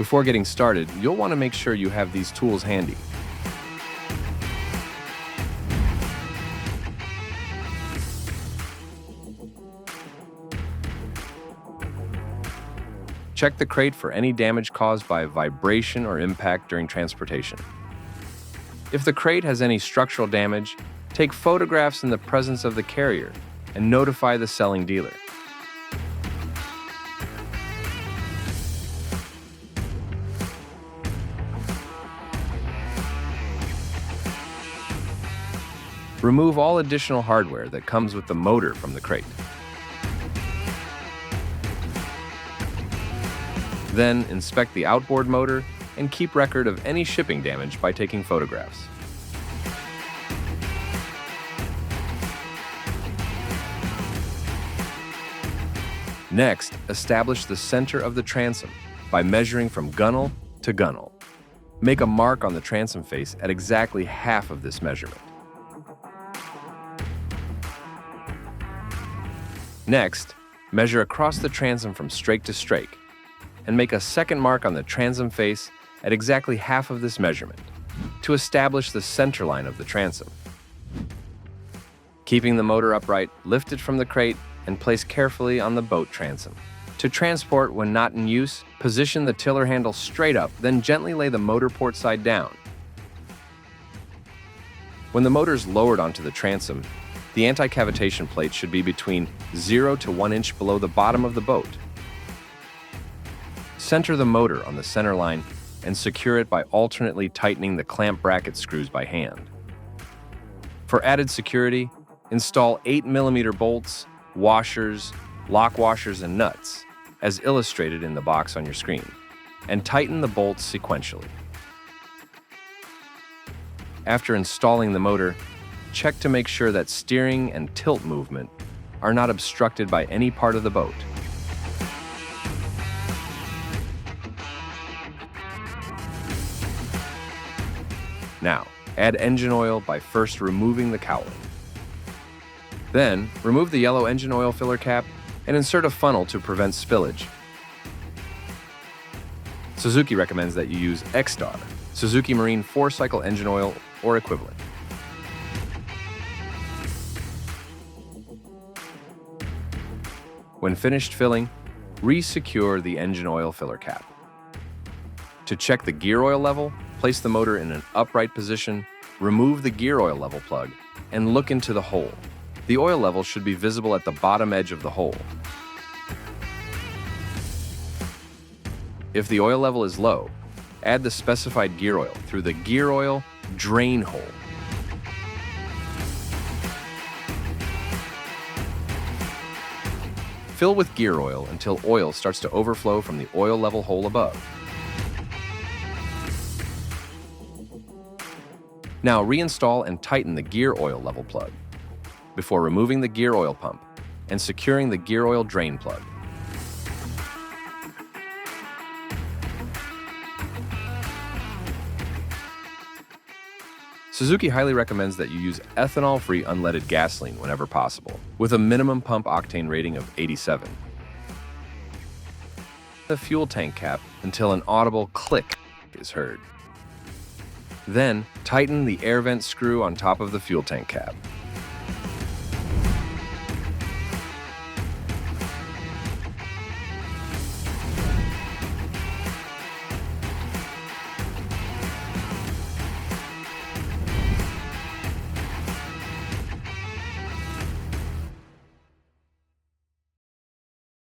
Before getting started, you'll want to make sure you have these tools handy. Check the crate for any damage caused by vibration or impact during transportation. If the crate has any structural damage, take photographs in the presence of the carrier and notify the selling dealer. Remove all additional hardware that comes with the motor from the crate. Then inspect the outboard motor and keep record of any shipping damage by taking photographs. Next, establish the center of the transom by measuring from gunnel to gunnel. Make a mark on the transom face at exactly half of this measurement. Next, measure across the transom from strake to strake, and make a second mark on the transom face at exactly half of this measurement to establish the center line of the transom. Keeping the motor upright, lift it from the crate and place carefully on the boat transom. To transport when not in use, position the tiller handle straight up, then gently lay the motor port side down. When the motor is lowered onto the transom, the anti-cavitation plate should be between 0 to 1 inch below the bottom of the boat. Center the motor on the center line and secure it by alternately tightening the clamp bracket screws by hand. For added security, install 8mm bolts, washers, lock washers, and nuts, as illustrated in the box on your screen, and tighten the bolts sequentially. After installing the motor, check to make sure that steering and tilt movement are not obstructed by any part of the boat. Now, add engine oil by first removing the cowling. Then, remove the yellow engine oil filler cap and insert a funnel to prevent spillage. Suzuki recommends that you use X-Star, Suzuki Marine 4-cycle engine oil or equivalent. When finished filling, re-secure the engine oil filler cap. To check the gear oil level, place the motor in an upright position, remove the gear oil level plug, and look into the hole. The oil level should be visible at the bottom edge of the hole. If the oil level is low, add the specified gear oil through the gear oil drain hole. Fill with gear oil until oil starts to overflow from the oil level hole above. Now reinstall and tighten the gear oil level plug before removing the gear oil pump and securing the gear oil drain plug. Suzuki highly recommends that you use ethanol-free unleaded gasoline whenever possible, with a minimum pump octane rating of 87. The fuel tank cap until an audible click is heard. Then, tighten the air vent screw on top of the fuel tank cap.